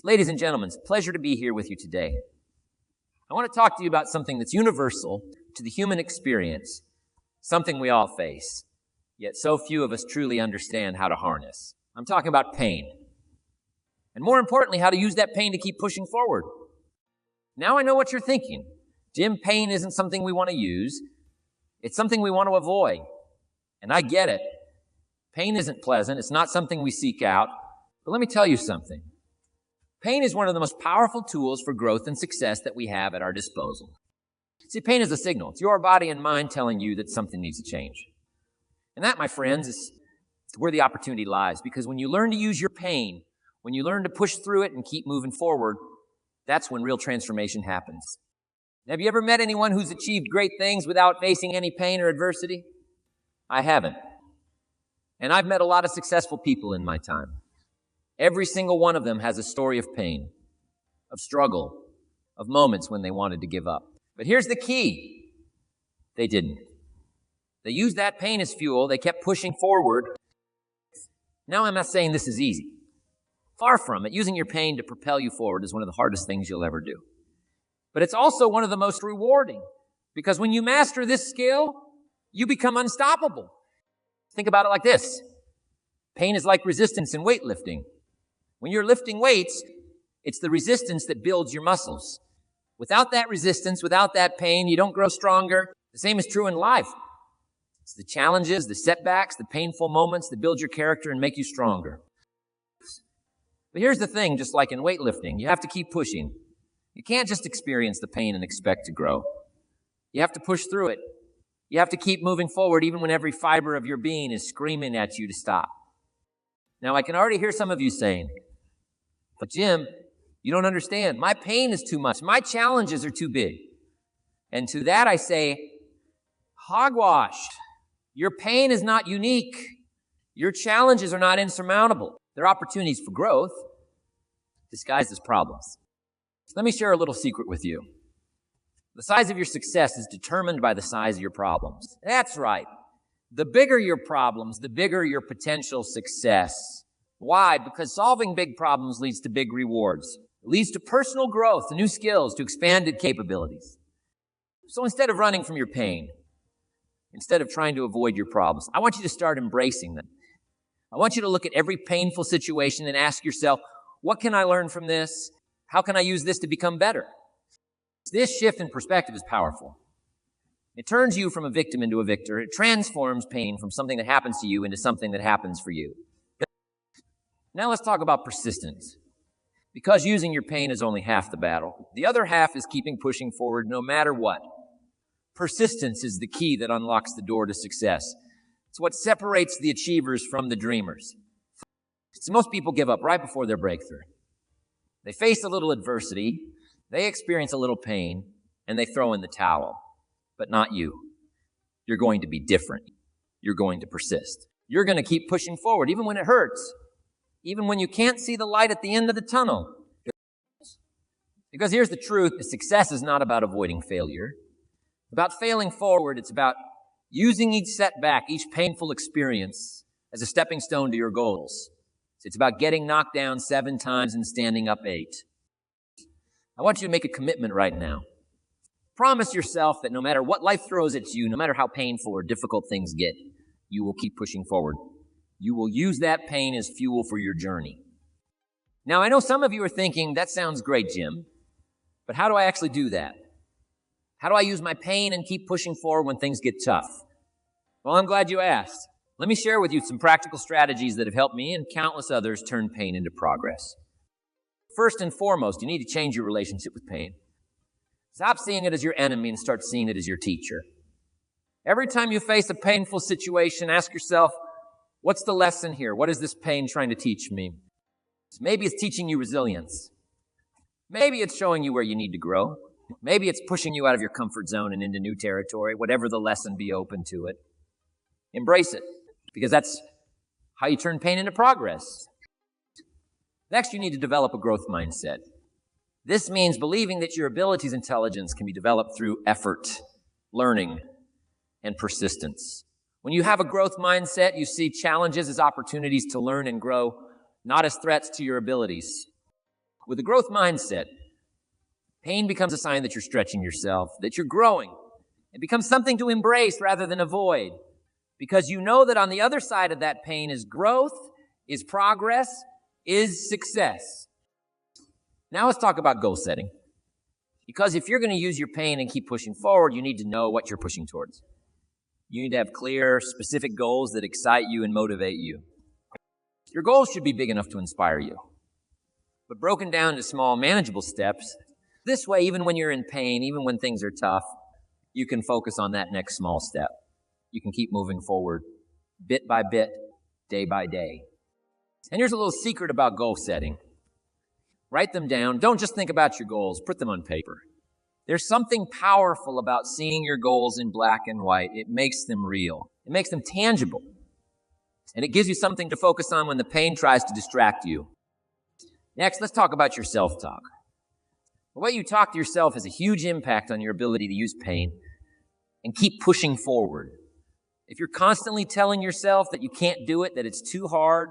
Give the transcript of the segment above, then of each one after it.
Ladies and gentlemen, it's a pleasure to be here with you today. I want to talk to you about something that's universal to the human experience, something we all face, yet so few of us truly understand how to harness. I'm talking about pain. And more importantly, how to use that pain to keep pushing forward. Now I know what you're thinking. Jim, pain isn't something we want to use. It's something we want to avoid. And I get it. Pain isn't pleasant. It's not something we seek out. But let me tell you something. Pain is one of the most powerful tools for growth and success that we have at our disposal. See, pain is a signal. It's your body and mind telling you that something needs to change. And that, my friends, is where the opportunity lies. Because when you learn to use your pain, when you learn to push through it and keep moving forward, that's when real transformation happens. Have you ever met anyone who's achieved great things without facing any pain or adversity? I haven't. And I've met a lot of successful people in my time. Every single one of them has a story of pain, of struggle, of moments when they wanted to give up. But here's the key. They didn't. They used that pain as fuel. They kept pushing forward. Now, I'm not saying this is easy. Far from it. Using your pain to propel you forward is one of the hardest things you'll ever do. But it's also one of the most rewarding, because when you master this skill, you become unstoppable. Think about it like this. Pain is like resistance in weightlifting. When you're lifting weights, it's the resistance that builds your muscles. Without that resistance, without that pain, you don't grow stronger. The same is true in life. It's the challenges, the setbacks, the painful moments that build your character and make you stronger. But here's the thing, just like in weightlifting, you have to keep pushing. You can't just experience the pain and expect to grow. You have to push through it. You have to keep moving forward even when every fiber of your being is screaming at you to stop. Now, I can already hear some of you saying, but Jim, you don't understand. My pain is too much. My challenges are too big. And to that I say, hogwash. Your pain is not unique. Your challenges are not insurmountable. They're opportunities for growth, disguised as problems. So let me share a little secret with you. The size of your success is determined by the size of your problems. That's right. The bigger your problems, the bigger your potential success. Why? Because solving big problems leads to big rewards. It leads to personal growth, to new skills, to expanded capabilities. So instead of running from your pain, instead of trying to avoid your problems, I want you to start embracing them. I want you to look at every painful situation and ask yourself, what can I learn from this? How can I use this to become better? This shift in perspective is powerful. It turns you from a victim into a victor. It transforms pain from something that happens to you into something that happens for you. Now let's talk about persistence. Because using your pain is only half the battle. The other half is keeping pushing forward no matter what. Persistence is the key that unlocks the door to success. It's what separates the achievers from the dreamers. So most people give up right before their breakthrough. They face a little adversity, they experience a little pain, and they throw in the towel. But not you. You're going to be different. You're going to persist. You're going to keep pushing forward even when it hurts. Even when you can't see the light at the end of the tunnel. Because here's the truth, success is not about avoiding failure. About failing forward, it's about using each setback, each painful experience as a stepping stone to your goals. It's about getting knocked down 7 times and standing up 8. I want you to make a commitment right now. Promise yourself that no matter what life throws at you, no matter how painful or difficult things get, you will keep pushing forward. You will use that pain as fuel for your journey. Now, I know some of you are thinking, that sounds great, Jim, but how do I actually do that? How do I use my pain and keep pushing forward when things get tough? Well, I'm glad you asked. Let me share with you some practical strategies that have helped me and countless others turn pain into progress. First and foremost, you need to change your relationship with pain. Stop seeing it as your enemy and start seeing it as your teacher. Every time you face a painful situation, ask yourself, what's the lesson here? What is this pain trying to teach me? Maybe it's teaching you resilience. Maybe it's showing you where you need to grow. Maybe it's pushing you out of your comfort zone and into new territory. Whatever the lesson, be open to it. Embrace it, because that's how you turn pain into progress. Next, you need to develop a growth mindset. This means believing that your abilities and intelligence can be developed through effort, learning, and persistence. When you have a growth mindset, you see challenges as opportunities to learn and grow, not as threats to your abilities. With a growth mindset, pain becomes a sign that you're stretching yourself, that you're growing. It becomes something to embrace rather than avoid, because you know that on the other side of that pain is growth, is progress, is success. Now let's talk about goal setting. Because if you're going to use your pain and keep pushing forward, you need to know what you're pushing towards. You need to have clear, specific goals that excite you and motivate you. Your goals should be big enough to inspire you, but broken down to small, manageable steps. This way, even when you're in pain, even when things are tough, you can focus on that next small step. You can keep moving forward, bit by bit, day by day. And here's a little secret about goal setting. Write them down. Don't just think about your goals. Put them on paper. There's something powerful about seeing your goals in black and white. It makes them real. It makes them tangible. And it gives you something to focus on when the pain tries to distract you. Next, let's talk about your self-talk. The way you talk to yourself has a huge impact on your ability to use pain and keep pushing forward. If you're constantly telling yourself that you can't do it, that it's too hard,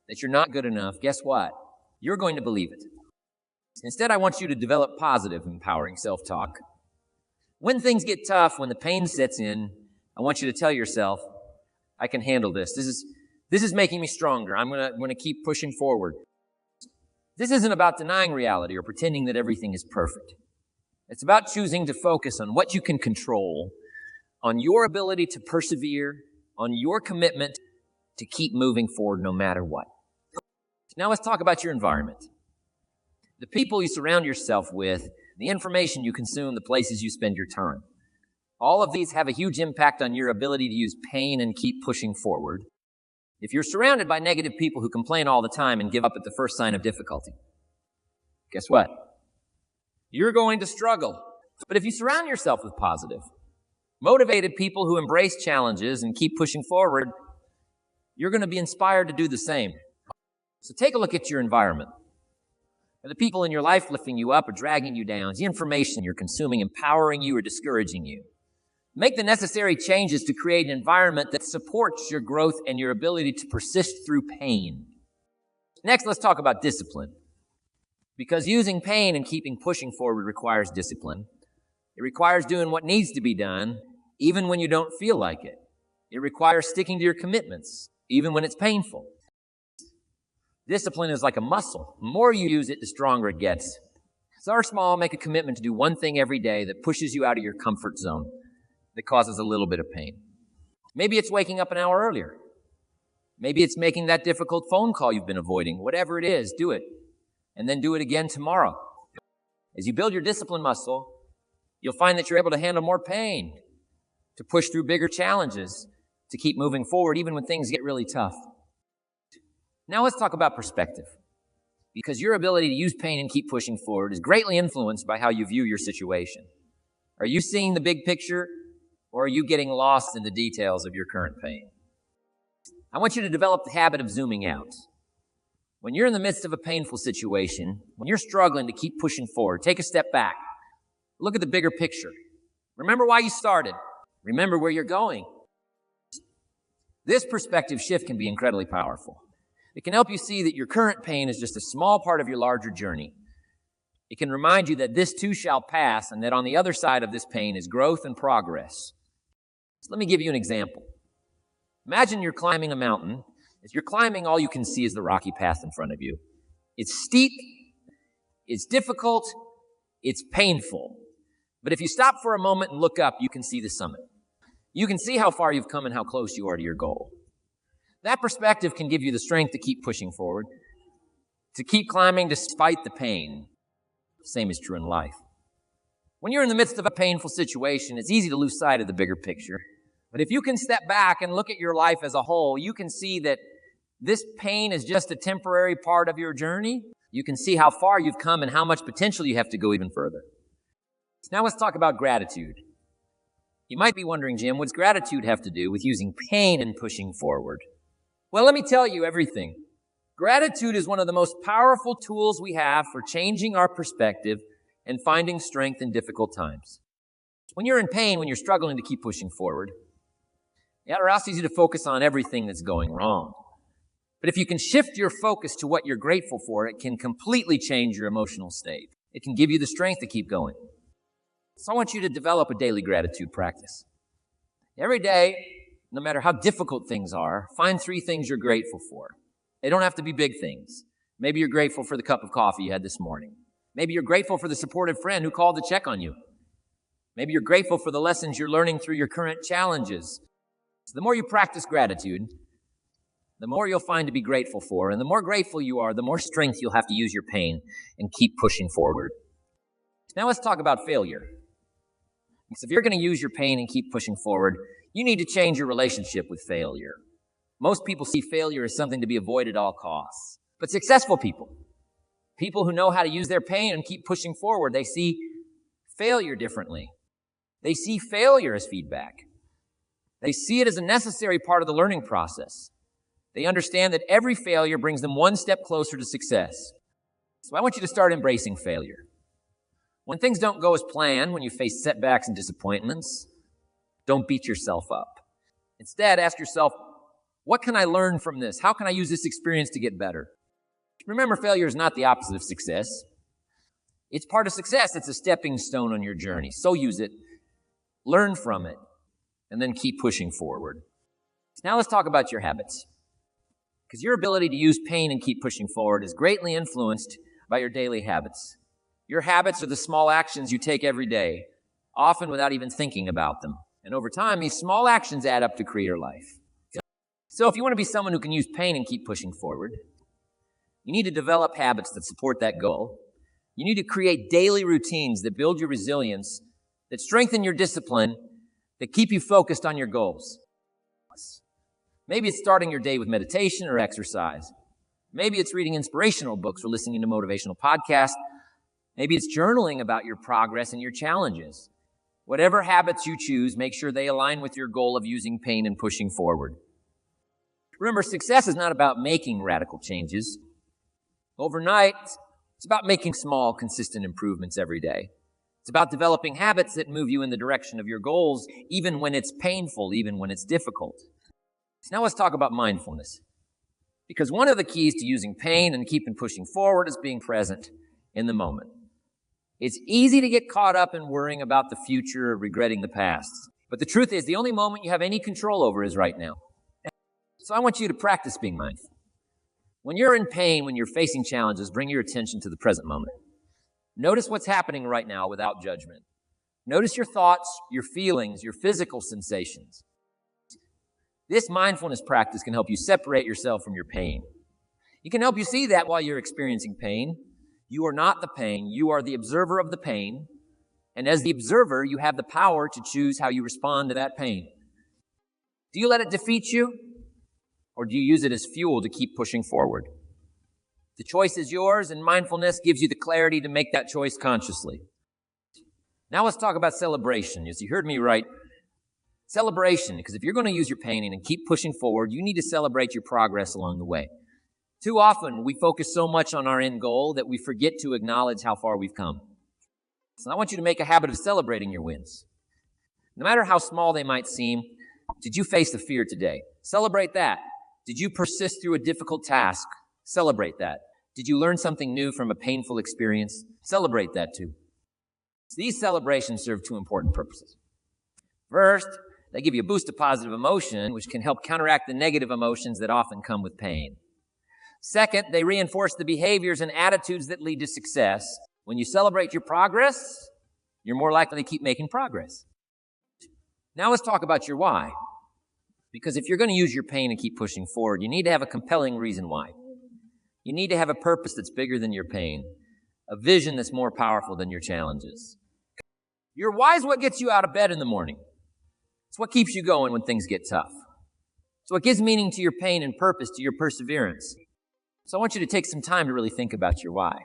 that you're not good enough, guess what? You're going to believe it. Instead, I want you to develop positive, empowering self-talk. When things get tough, when the pain sets in, I want you to tell yourself, I can handle this. This is making me stronger. I'm going to keep pushing forward. This isn't about denying reality or pretending that everything is perfect. It's about choosing to focus on what you can control, on your ability to persevere, on your commitment to keep moving forward no matter what. Now let's talk about your environment. The people you surround yourself with, the information you consume, the places you spend your time. All of these have a huge impact on your ability to use pain and keep pushing forward. If you're surrounded by negative people who complain all the time and give up at the first sign of difficulty, guess what? You're going to struggle. But if you surround yourself with positive, motivated people who embrace challenges and keep pushing forward, you're going to be inspired to do the same. So take a look at your environment. Are the people in your life lifting you up or dragging you down? Is the information you're consuming empowering you or discouraging you? Make the necessary changes to create an environment that supports your growth and your ability to persist through pain. Next, let's talk about discipline. Because using pain and keeping pushing forward requires discipline. It requires doing what needs to be done, even when you don't feel like it. It requires sticking to your commitments, even when it's painful. Discipline is like a muscle. The more you use it, the stronger it gets. Start small, make a commitment to do one thing every day that pushes you out of your comfort zone, that causes a little bit of pain. Maybe it's waking up an hour earlier. Maybe it's making that difficult phone call you've been avoiding. Whatever it is, do it. And then do it again tomorrow. As you build your discipline muscle, you'll find that you're able to handle more pain, to push through bigger challenges, to keep moving forward even when things get really tough. Now let's talk about perspective. Because your ability to use pain and keep pushing forward is greatly influenced by how you view your situation. Are you seeing the big picture, or are you getting lost in the details of your current pain? I want you to develop the habit of zooming out. When you're in the midst of a painful situation, when you're struggling to keep pushing forward, take a step back. Look at the bigger picture. Remember why you started. Remember where you're going. This perspective shift can be incredibly powerful. It can help you see that your current pain is just a small part of your larger journey. It can remind you that this too shall pass and that on the other side of this pain is growth and progress. So let me give you an example. Imagine you're climbing a mountain. As you're climbing, all you can see is the rocky path in front of you. It's steep, it's difficult, it's painful. But if you stop for a moment and look up, you can see the summit. You can see how far you've come and how close you are to your goal. That perspective can give you the strength to keep pushing forward, to keep climbing despite the pain. The same is true in life. When you're in the midst of a painful situation, it's easy to lose sight of the bigger picture. But if you can step back and look at your life as a whole, you can see that this pain is just a temporary part of your journey. You can see how far you've come and how much potential you have to go even further. Now let's talk about gratitude. You might be wondering, Jim, what's gratitude have to do with using pain and pushing forward? Well, let me tell you everything. Gratitude is one of the most powerful tools we have for changing our perspective and finding strength in difficult times. When you're in pain, when you're struggling to keep pushing forward, it asks you to focus on everything that's going wrong. But if you can shift your focus to what you're grateful for, it can completely change your emotional state. It can give you the strength to keep going. So I want you to develop a daily gratitude practice. Every day, no matter how difficult things are, find 3 things you're grateful for. They don't have to be big things. Maybe you're grateful for the cup of coffee you had this morning. Maybe you're grateful for the supportive friend who called to check on you. Maybe you're grateful for the lessons you're learning through your current challenges. So the more you practice gratitude, the more you'll find to be grateful for. And the more grateful you are, the more strength you'll have to use your pain and keep pushing forward. Now let's talk about failure. Because if you're going to use your pain and keep pushing forward, you need to change your relationship with failure. Most people see failure as something to be avoided at all costs. But successful people, people who know how to use their pain and keep pushing forward, they see failure differently. They see failure as feedback. They see it as a necessary part of the learning process. They understand that every failure brings them one step closer to success. So I want you to start embracing failure. When things don't go as planned, when you face setbacks and disappointments, don't beat yourself up. Instead, ask yourself, what can I learn from this? How can I use this experience to get better? Remember, failure is not the opposite of success. It's part of success. It's a stepping stone on your journey. So use it, learn from it, and then keep pushing forward. Now let's talk about your habits. Because your ability to use pain and keep pushing forward is greatly influenced by your daily habits. Your habits are the small actions you take every day, often without even thinking about them. And over time, these small actions add up to create your life. So if you want to be someone who can use pain and keep pushing forward, you need to develop habits that support that goal. You need to create daily routines that build your resilience, that strengthen your discipline, that keep you focused on your goals. Maybe it's starting your day with meditation or exercise. Maybe it's reading inspirational books or listening to motivational podcasts. Maybe it's journaling about your progress and your challenges. Whatever habits you choose, make sure they align with your goal of using pain and pushing forward. Remember, success is not about making radical changes overnight. It's about making small, consistent improvements every day. It's about developing habits that move you in the direction of your goals, even when it's painful, even when it's difficult. So now let's talk about mindfulness. Because one of the keys to using pain and keeping pushing forward is being present in the moment. It's easy to get caught up in worrying about the future or regretting the past. But the truth is, the only moment you have any control over is right now. So I want you to practice being mindful. When you're in pain, when you're facing challenges, bring your attention to the present moment. Notice what's happening right now without judgment. Notice your thoughts, your feelings, your physical sensations. This mindfulness practice can help you separate yourself from your pain. It can help you see that while you're experiencing pain, you are not the pain, you are the observer of the pain. And as the observer, you have the power to choose how you respond to that pain. Do you let it defeat you? Or do you use it as fuel to keep pushing forward? The choice is yours, and mindfulness gives you the clarity to make that choice consciously. Now let's talk about celebration. As you heard me right, celebration, because if you're going to use your pain and keep pushing forward, you need to celebrate your progress along the way. Too often, we focus so much on our end goal that we forget to acknowledge how far we've come. So I want you to make a habit of celebrating your wins. No matter how small they might seem, did you face a fear today? Celebrate that. Did you persist through a difficult task? Celebrate that. Did you learn something new from a painful experience? Celebrate that too. These celebrations serve 2 important purposes. First, they give you a boost of positive emotion, which can help counteract the negative emotions that often come with pain. Second, they reinforce the behaviors and attitudes that lead to success. When you celebrate your progress, you're more likely to keep making progress. Now let's talk about your why. Because if you're going to use your pain and keep pushing forward, you need to have a compelling reason why. You need to have a purpose that's bigger than your pain, a vision that's more powerful than your challenges. Your why is what gets you out of bed in the morning. It's what keeps you going when things get tough. It's what gives meaning to your pain and purpose to your perseverance. So I want you to take some time to really think about your why.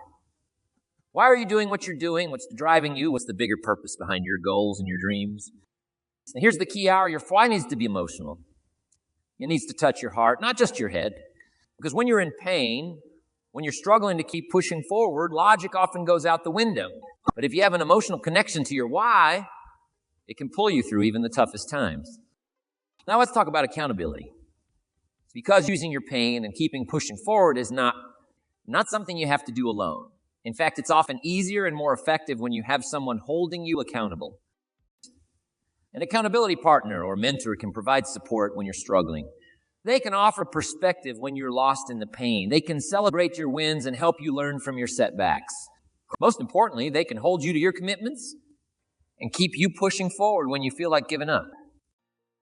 Why are you doing what you're doing? What's driving you? What's the bigger purpose behind your goals and your dreams? And here's the key hour. Your why needs to be emotional. It needs to touch your heart, not just your head. Because when you're in pain, when you're struggling to keep pushing forward, logic often goes out the window. But if you have an emotional connection to your why, it can pull you through even the toughest times. Now let's talk about accountability. Because using your pain and keeping pushing forward is not something you have to do alone. In fact, it's often easier and more effective when you have someone holding you accountable. An accountability partner or mentor can provide support when you're struggling. They can offer perspective when you're lost in the pain. They can celebrate your wins and help you learn from your setbacks. Most importantly, they can hold you to your commitments and keep you pushing forward when you feel like giving up.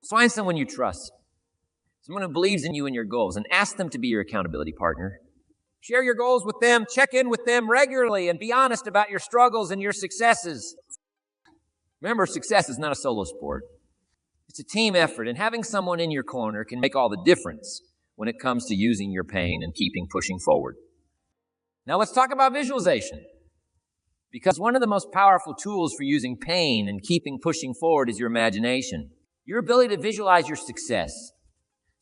Find someone you trust, someone who believes in you and your goals, and ask them to be your accountability partner. Share your goals with them, check in with them regularly, and be honest about your struggles and your successes. Remember, success is not a solo sport. It's a team effort, and having someone in your corner can make all the difference when it comes to using your pain and keeping pushing forward. Now let's talk about visualization. Because one of the most powerful tools for using pain and keeping pushing forward is your imagination. Your ability to visualize your success,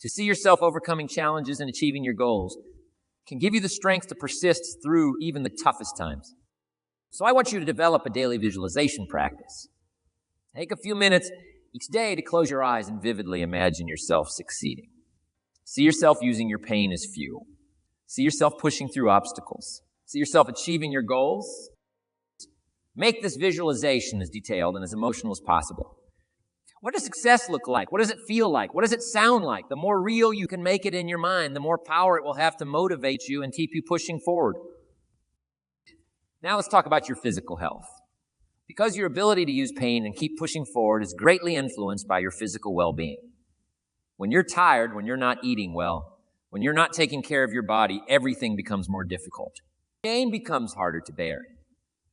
to see yourself overcoming challenges and achieving your goals, can give you the strength to persist through even the toughest times. So I want you to develop a daily visualization practice. Take a few minutes each day to close your eyes and vividly imagine yourself succeeding. See yourself using your pain as fuel. See yourself pushing through obstacles. See yourself achieving your goals. Make this visualization as detailed and as emotional as possible. What does success look like? What does it feel like? What does it sound like? The more real you can make it in your mind, the more power it will have to motivate you and keep you pushing forward. Now let's talk about your physical health. Because your ability to use pain and keep pushing forward is greatly influenced by your physical well-being. When you're tired, when you're not eating well, when you're not taking care of your body, everything becomes more difficult. Pain becomes harder to bear.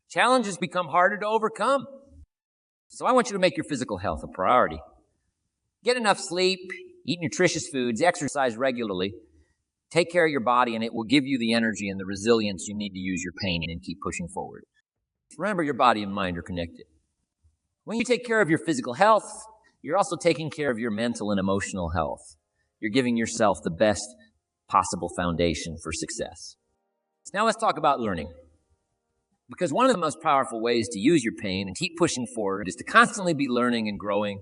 Challenges become harder to overcome. So I want you to make your physical health a priority. Get enough sleep, eat nutritious foods, exercise regularly, take care of your body, and it will give you the energy and the resilience you need to use your pain and keep pushing forward. Remember, your body and mind are connected. When you take care of your physical health, you're also taking care of your mental and emotional health. You're giving yourself the best possible foundation for success. Now let's talk about learning. Because one of the most powerful ways to use your pain and keep pushing forward is to constantly be learning and growing.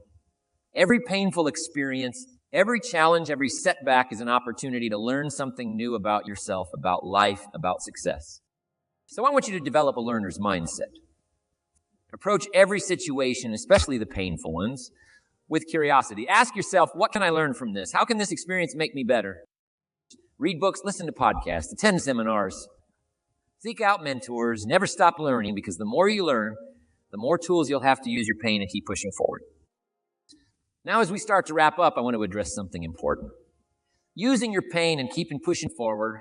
Every painful experience, every challenge, every setback is an opportunity to learn something new about yourself, about life, about success. So I want you to develop a learner's mindset. Approach every situation, especially the painful ones, with curiosity. Ask yourself, what can I learn from this? How can this experience make me better? Read books, listen to podcasts, attend seminars. Seek out mentors. Never stop learning, because the more you learn, the more tools you'll have to use your pain and keep pushing forward. Now, as we start to wrap up, I want to address something important. Using your pain and keeping pushing forward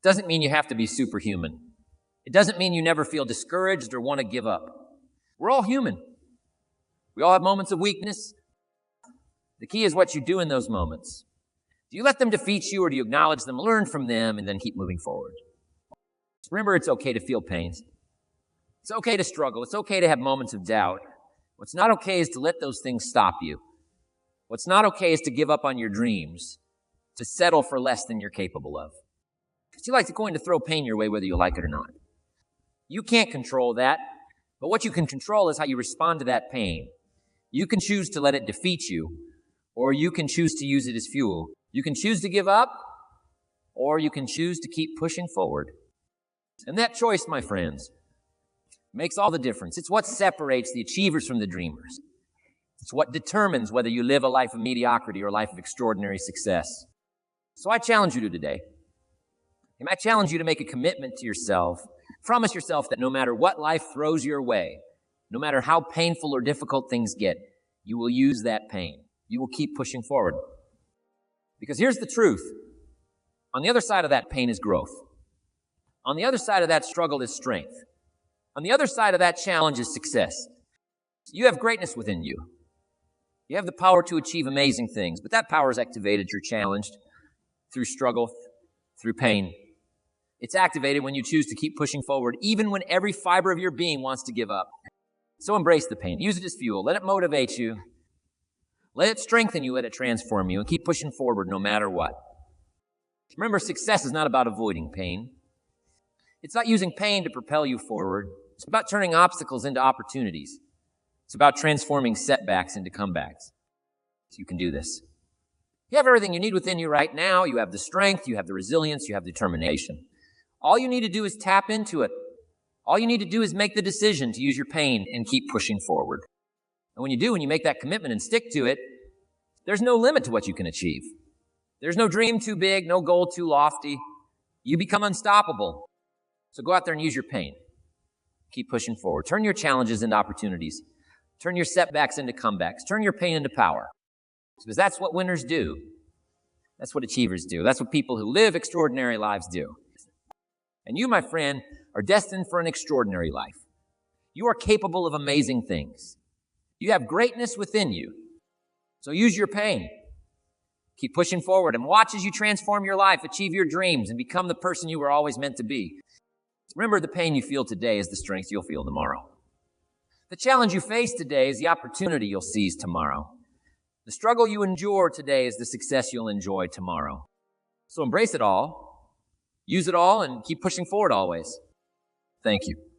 doesn't mean you have to be superhuman. It doesn't mean you never feel discouraged or want to give up. We're all human. We all have moments of weakness. The key is what you do in those moments. Do you let them defeat you, or do you acknowledge them, learn from them, and then keep moving forward? Remember, it's okay to feel pains. It's okay to struggle. It's okay to have moments of doubt. What's not okay is to let those things stop you. What's not okay is to give up on your dreams, to settle for less than you're capable of. Because you like to going to throw pain your way whether you like it or not. You can't control that, but what you can control is how you respond to that pain. You can choose to let it defeat you, or you can choose to use it as fuel. You can choose to give up, or you can choose to keep pushing forward. And that choice, my friends, makes all the difference. It's what separates the achievers from the dreamers. It's what determines whether you live a life of mediocrity or a life of extraordinary success. So I challenge you today. And I challenge you to make a commitment to yourself. Promise yourself that no matter what life throws your way, no matter how painful or difficult things get, you will use that pain. You will keep pushing forward. Because here's the truth. On the other side of that pain is growth. On the other side of that struggle is strength. On the other side of that challenge is success. You have greatness within you. You have the power to achieve amazing things, but that power is activated, you're challenged through struggle, through pain. It's activated when you choose to keep pushing forward, even when every fiber of your being wants to give up. So embrace the pain. Use it as fuel. Let it motivate you. Let it strengthen you. Let it transform you, and keep pushing forward no matter what. Remember, success is not about avoiding pain. It's not using pain to propel you forward. It's about turning obstacles into opportunities. It's about transforming setbacks into comebacks. So you can do this. You have everything you need within you right now. You have the strength, you have the resilience, you have determination. All you need to do is tap into it. All you need to do is make the decision to use your pain and keep pushing forward. And when you make that commitment and stick to it, there's no limit to what you can achieve. There's no dream too big, no goal too lofty. You become unstoppable. So go out there and use your pain. Keep pushing forward. Turn your challenges into opportunities. Turn your setbacks into comebacks. Turn your pain into power. Because that's what winners do. That's what achievers do. That's what people who live extraordinary lives do. And you, my friend, are destined for an extraordinary life. You are capable of amazing things. You have greatness within you. So use your pain. Keep pushing forward and watch as you transform your life, achieve your dreams, and become the person you were always meant to be. Remember, the pain you feel today is the strength you'll feel tomorrow. The challenge you face today is the opportunity you'll seize tomorrow. The struggle you endure today is the success you'll enjoy tomorrow. So embrace it all, use it all, and keep pushing forward always. Thank you.